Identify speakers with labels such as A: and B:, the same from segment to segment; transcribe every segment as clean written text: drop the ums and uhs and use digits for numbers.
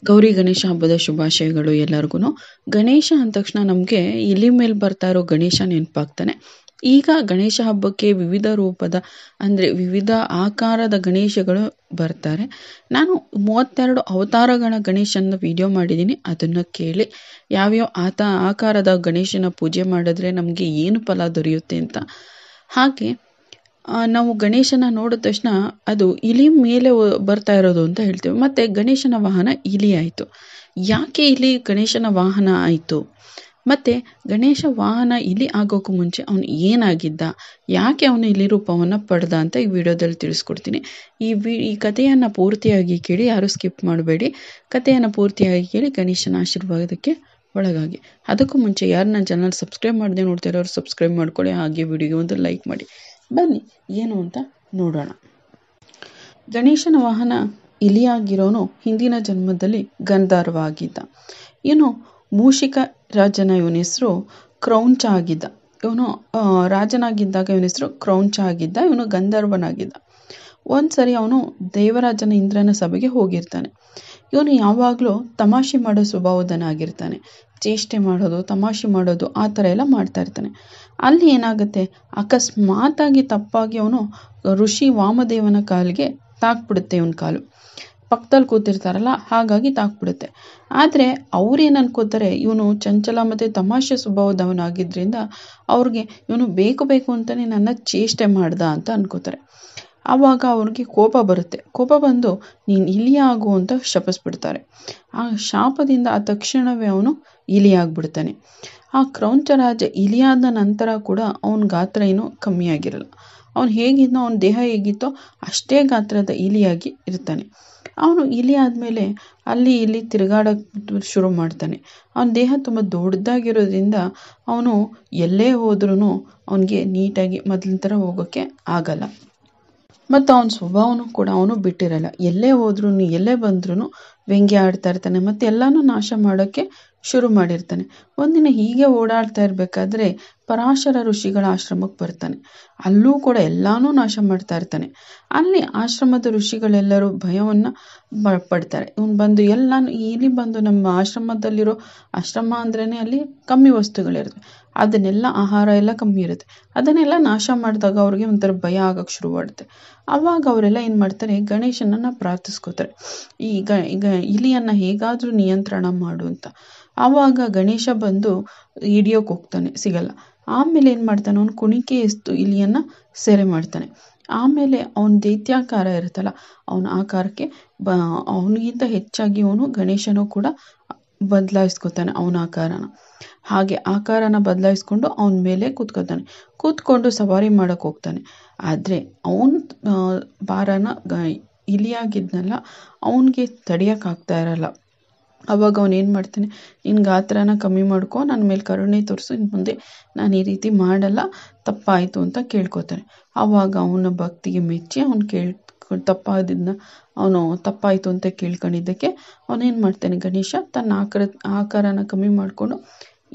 A: ಗೌರಿ ಗಣೇಶ ಹಬ್ಬದ ಶುಭಾಶಯಗಳು ಎಲ್ಲರಿಗೂ. ಗಣೇಶ ಅಂದ ತಕ್ಷಣ ನಮಗೆ ಇಲಿ ಮೇಲೆ ಬರ್ತಾ ಇರೋ ಗಣೇಶ ನೆನಪಾಗ್ತಾನೆ. ಈಗ ಗಣೇಶ ಹಬ್ಬಕ್ಕೆ ವಿವಿಧ ರೂಪದ ಅಂದರೆ ವಿವಿಧ ಆಕಾರದ ಗಣೇಶಗಳು ಬರ್ತಾರೆ. ನಾನು 32 ಅವತಾರಗಳ ಗಣೇಶನ ವಿಡಿಯೋ ಮಾಡಿದ್ದೀನಿ, ಅದನ್ನು ಕೇಳಿ. ಯಾವ್ಯಾವ ಆಕಾರದ ಗಣೇಶನ ಪೂಜೆ ಮಾಡಿದ್ರೆ ನಮಗೆ ಏನು ಫಲ ದೊರೆಯುತ್ತೆ ಅಂತ. ಹಾಗೆ ನಾವು ಗಣೇಶನ ನೋಡಿದ ತಕ್ಷಣ ಅದು ಇಲಿ ಮೇಲೆ ಬರ್ತಾ ಇರೋದು ಅಂತ ಹೇಳ್ತೇವೆ. ಮತ್ತು ಗಣೇಶನ ವಾಹನ ಇಲಿ ಆಯಿತು. ಯಾಕೆ ಇಲಿ ಗಣೇಶನ ವಾಹನ ಆಯಿತು? ಮತ್ತು ಗಣೇಶ ವಾಹನ ಇಲಿ ಆಗೋಕ್ಕೂ ಮುಂಚೆ ಅವನು ಏನಾಗಿದ್ದ, ಯಾಕೆ ಅವನು ಇಲಿ ರೂಪವನ್ನು ಪಡೆದ ಅಂತ ಈ ವಿಡಿಯೋದಲ್ಲಿ ತಿಳಿಸ್ಕೊಡ್ತೀನಿ. ಈ ಕಥೆಯನ್ನು ಪೂರ್ತಿಯಾಗಿ ಕೇಳಿ, ಯಾರು ಸ್ಕಿಪ್ ಮಾಡಬೇಡಿ. ಕಥೆಯನ್ನು ಪೂರ್ತಿಯಾಗಿ ಕೇಳಿ ಗಣೇಶನ ಆಶೀರ್ವಾದಕ್ಕೆ ಒಳಗಾಗಿ. ಅದಕ್ಕೂ ಮುಂಚೆ ಯಾರು ನನ್ನ ಚಾನಲ್ ಸಬ್ಸ್ಕ್ರೈಬ್ ಮಾಡದೆ ನೋಡ್ತಾ ಇರೋರು ಸಬ್ಸ್ಕ್ರೈಬ್ ಮಾಡ್ಕೊಳ್ಳಿ, ಹಾಗೆ ವಿಡಿಯೋಗೆ ಒಂದು ಲೈಕ್ ಮಾಡಿ. ಬನ್ನಿ ಏನು ಅಂತ ನೋಡೋಣ. ಗಣೇಶನ ವಾಹನ ಇಲಿಯಾಗಿರೋನು ಹಿಂದಿನ ಜನ್ಮದಲ್ಲಿ ಗಂಧರ್ವ ಆಗಿದ್ದ. ಇವನು ಮೂಷಿಕ ರಾಜನ ಇವನ ಹೆಸರು ಕ್ರೌಂಚ ಆಗಿದ್ದ. ಇವನು ರಾಜನಾಗಿದ್ದಾಗ ಇವನ ಹೆಸರು ಕ್ರೌಂಚ ಆಗಿದ್ದ. ಇವನು ಗಂಧರ್ವನಾಗಿದ್ದ. ಒಂದ್ಸರಿ ಅವನು ದೇವರಾಜನ ಇಂದ್ರನ ಸಭೆಗೆ ಹೋಗಿರ್ತಾನೆ. ಇವನು ಯಾವಾಗಲೂ ತಮಾಷೆ ಮಾಡೋ ಸ್ವಭಾವದನಾಗಿರ್ತಾನೆ. ಚೇಷ್ಟೆ ಮಾಡೋದು, ತಮಾಷೆ ಮಾಡೋದು, ಆ ಥರ ಎಲ್ಲ ಮಾಡ್ತಾ ಇರ್ತಾನೆ. ಅಲ್ಲಿ ಏನಾಗುತ್ತೆ, ಅಕಸ್ಮಾತಾಗಿ ತಪ್ಪಾಗಿ ಅವನು ಋಷಿ ವಾಮದೇವನ ಕಾಲಿಗೆ ತಾಕ್ಬಿಡುತ್ತೆ. ಇವನ ಕಾಲು ಪಕ್ಕದಲ್ಲಿ ಕೂತಿರ್ತಾರಲ್ಲ, ಹಾಗಾಗಿ ತಾಕ್ಬಿಡುತ್ತೆ. ಆದರೆ ಅವ್ರೇನು ಅನ್ಕೋತಾರೆ, ಇವನು ಚಂಚಲ ಮತ್ತು ತಮಾಷೆ ಸ್ವಭಾವದವನಾಗಿದ್ದರಿಂದ ಅವ್ರಿಗೆ ಇವನು ಬೇಕು ಅಂತಲೇ ನನ್ನ ಚೇಷ್ಟೆ ಮಾಡ್ದ ಅಂತ ಅನ್ಕೋತಾರೆ. ಆವಾಗ ಅವ್ರಿಗೆ ಕೋಪ ಬರುತ್ತೆ. ಕೋಪ ಬಂದು ನೀನು ಇಲಿ ಆಗು ಅಂತ ಶಪಿಸ್ಬಿಡ್ತಾರೆ. ಆ ಶಾಪದಿಂದ ಆ ತಕ್ಷಣವೇ ಅವನು ಇಲಿ ಆಗ್ಬಿಡ್ತಾನೆ. ಆ ಕ್ರೌಂಚ ರಾಜ ಇಲಿಯಾದ ನಂತರ ಕೂಡ ಅವನ ಗಾತ್ರ ಏನೂ ಕಮ್ಮಿ ಆಗಿರಲ್ಲ. ಅವನು ಹೇಗಿದ್ನೋ, ಅವನ ದೇಹ ಹೇಗಿತ್ತೋ ಅಷ್ಟೇ ಗಾತ್ರದ ಇಲಿಯಾಗಿ ಇರ್ತಾನೆ. ಅವನು ಇಲಿ ಆದಮೇಲೆ ಅಲ್ಲಿ ಇಲ್ಲಿ ತಿರುಗಾಡೋಕ್ಕೆ ಶುರು ಮಾಡ್ತಾನೆ. ಅವನ ದೇಹ ತುಂಬ ದೊಡ್ಡದಾಗಿರೋದ್ರಿಂದ ಅವನು ಎಲ್ಲೇ ಹೋದ್ರೂ ಅವನಿಗೆ ನೀಟಾಗಿ ಮೊದಲಿನ ಥರ ಹೋಗೋಕ್ಕೆ ಆಗಲ್ಲ. ಮತ್ತು ಅವನ ಸ್ವಭಾವನೂ ಕೂಡ ಅವನು ಬಿಟ್ಟಿರಲ್ಲ. ಎಲ್ಲೇ ಹೋದ್ರೂ ಎಲ್ಲೇ ಬಂದ್ರೂ ವ್ಯಂಗ್ಯ ಆಡ್ತಾ ಇರ್ತಾನೆ ಮತ್ತು ಎಲ್ಲನೂ ನಾಶ ಮಾಡೋಕ್ಕೆ ಶುರು ಮಾಡಿರ್ತಾನೆ. ಒಂದಿನ ಹೀಗೆ ಓಡಾಡ್ತಾ ಇರಬೇಕಾದ್ರೆ ಪರಾಶರ ಋಷಿಗಳ ಆಶ್ರಮಕ್ಕೆ ಬರ್ತಾನೆ. ಅಲ್ಲೂ ಕೂಡ ಎಲ್ಲನೂ ನಾಶ ಮಾಡ್ತಾ ಇರ್ತಾನೆ. ಅಲ್ಲಿ ಆಶ್ರಮದ ಋಷಿಗಳೆಲ್ಲರೂ ಭಯವನ್ನು ಪಡ್ತಾರೆ. ಇವನು ಬಂದು ಇಲ್ಲಿ ಬಂದು ನಮ್ಮ ಆಶ್ರಮದಲ್ಲಿರೋ, ಆಶ್ರಮ ಅಂದ್ರೇ ಅಲ್ಲಿ ಕಮ್ಮಿ ವಸ್ತುಗಳಿರುತ್ತೆ, ಅದನ್ನೆಲ್ಲ ಆಹಾರ ಎಲ್ಲ ಕಮ್ಮಿ ಇರುತ್ತೆ, ಅದನ್ನೆಲ್ಲ ನಾಶ ಮಾಡಿದಾಗ ಅವ್ರಿಗೆ ಒಂಥರ ಭಯ ಆಗೋಕ್ಕೆ ಶುರು ಮಾಡುತ್ತೆ. ಆವಾಗ ಅವರೆಲ್ಲ ಏನು ಮಾಡ್ತಾರೆ, ಗಣೇಶನನ್ನು ಪ್ರಾರ್ಥಿಸ್ಕೋತಾರೆ, ಈಗ ಇಲಿಯನ್ನು ಹೇಗಾದರೂ ನಿಯಂತ್ರಣ ಮಾಡು ಅಂತ. ಆವಾಗ ಗಣೇಶ ಬಂದು ಹಿಡಿಯೋಕೆ ಹೋಗ್ತಾನೆ, ಸಿಗಲ್ಲ. ಆಮೇಲೆ ಏನು ಮಾಡ್ತಾನೆ, ಅವನು ಕುಣಿಕೆ ಎಸ್ತು ಇಲಿಯನ್ನು ಸೆರೆ ಮಾಡ್ತಾನೆ. ಆಮೇಲೆ ಅವನ ದೈತ್ಯಾಕಾರ ಇರುತ್ತಲ್ಲ, ಅವನ ಆಕಾರಕ್ಕೆ ಅವನಿಗಿಂತ ಹೆಚ್ಚಾಗಿ ಅವನು ಗಣೇಶನೂ ಕೂಡ ಬದಲಾಯಿಸ್ಕೊತಾನೆ ಅವನ ಆಕಾರನ. ಹಾಗೆ ಆಕಾರನ ಬದಲಾಯಿಸ್ಕೊಂಡು ಅವನ ಮೇಲೆ ಕೂತ್ಕೊಂಡು ಸವಾರಿ ಮಾಡೋಕ್ಕೆ ಹೋಗ್ತಾನೆ. ಆದರೆ ಅವನ ಭಾರನ ಇಲಿಯಾಗಿದ್ನಲ್ಲ, ಅವನಿಗೆ ತಡೆಯೋಕ್ಕಾಗ್ತಾ ಇರಲ್ಲ. ಆವಾಗ ಅವನೇನು ಮಾಡ್ತಾನೆ, ನಿನ್ನ ಗಾತ್ರನ ಕಮ್ಮಿ ಮಾಡ್ಕೊ, ನನ್ನ ಮೇಲೆ ಕರುಣೆ ತೋರಿಸು, ಇನ್ನು ಮುಂದೆ ನಾನು ಈ ರೀತಿ ಮಾಡಲ್ಲ, ತಪ್ಪಾಯಿತು ಅಂತ ಕೇಳ್ಕೊತಾನೆ. ಆವಾಗ ಅವನ ಭಕ್ತಿಗೆ ಮೆಚ್ಚಿ ಅವನು ತಪ್ಪಾಯಿತು ಅಂತ ಕೇಳ್ಕೊಂಡಿದ್ದಕ್ಕೆ ಅವನೇನು ಮಾಡ್ತಾನೆ, ಗಣೇಶ ತನ್ನ ಆಕಾರನ ಕಮ್ಮಿ ಮಾಡಿಕೊಂಡು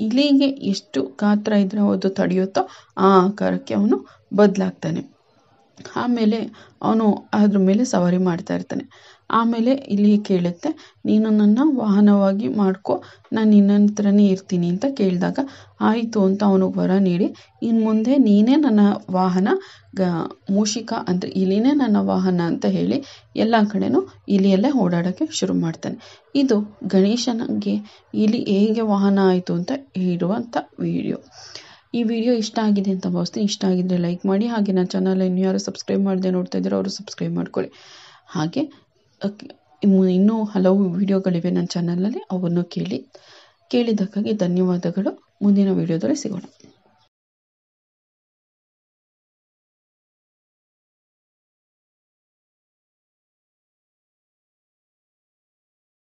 A: ಇಲಿಗೆ ಎಷ್ಟು ಗಾತ್ರ ಇದ್ರೆ ಅದು ತಡೆಯುತ್ತೋ ಆ ಆಕಾರಕ್ಕೆ ಅವನು ಬದಲಾಗ್ತಾನೆ. ಆಮೇಲೆ ಅವನು ಅದ್ರ ಮೇಲೆ ಸವಾರಿ ಮಾಡ್ತಾ ಇರ್ತಾನೆ. ಆಮೇಲೆ ಇಲ್ಲಿ ಕೇಳುತ್ತೆ, ನೀನು ನನ್ನ ವಾಹನವಾಗಿ ಮಾಡ್ಕೊ, ನಾನು ನಿನ್ನ ಹತ್ರನೇ ಇರ್ತೀನಿ ಅಂತ ಕೇಳಿದಾಗ ಆಯಿತು ಅಂತ ಅವನು ವರ ನೀಡಿ, ಇನ್ನು ಮುಂದೆ ನೀನೇ ನನ್ನ ವಾಹನ, ಮೂಷಿಕ ಅಂದರೆ ಇಲಿನೇ ನನ್ನ ವಾಹನ ಅಂತ ಹೇಳಿ ಎಲ್ಲ ಕಡೆನೂ ಇಲಿಯಲ್ಲೇ ಓಡಾಡೋಕ್ಕೆ ಶುರು ಮಾಡ್ತಾನೆ. ಇದು ಗಣೇಶನಿಗೆ ಇಲಿ ಹೇಗೆ ವಾಹನ ಆಯಿತು ಅಂತ ಇರುವಂಥ ವಿಡಿಯೋ. ಈ ವಿಡಿಯೋ ಇಷ್ಟ ಆಗಿದೆ ಅಂತ ಭಾವಿಸ್ತೀನಿ. ಇಷ್ಟ ಆಗಿದ್ರೆ ಲೈಕ್ ಮಾಡಿ, ಹಾಗೆ ನನ್ನ ಚಾನಲ್ ಇನ್ನೂ ಯಾರು ಸಬ್ಸ್ಕ್ರೈಬ್ ಮಾಡದೆ ನೋಡ್ತಾ ಇದ್ದೀರೋ ಅವರು ಸಬ್ಸ್ಕ್ರೈಬ್ ಮಾಡ್ಕೊಳ್ಳಿ. ಹಾಗೆ ಇನ್ನೂ ಹಲವು ವಿಡಿಯೋಗಳಿವೆ ನನ್ನ ಚಾನಲಲ್ಲಿ, ಅವನ್ನು ಕೇಳಿದ್ದಕ್ಕಾಗಿ ಧನ್ಯವಾದಗಳು. ಮುಂದಿನ ವಿಡಿಯೋದಲ್ಲಿ ಸಿಗೋಣ.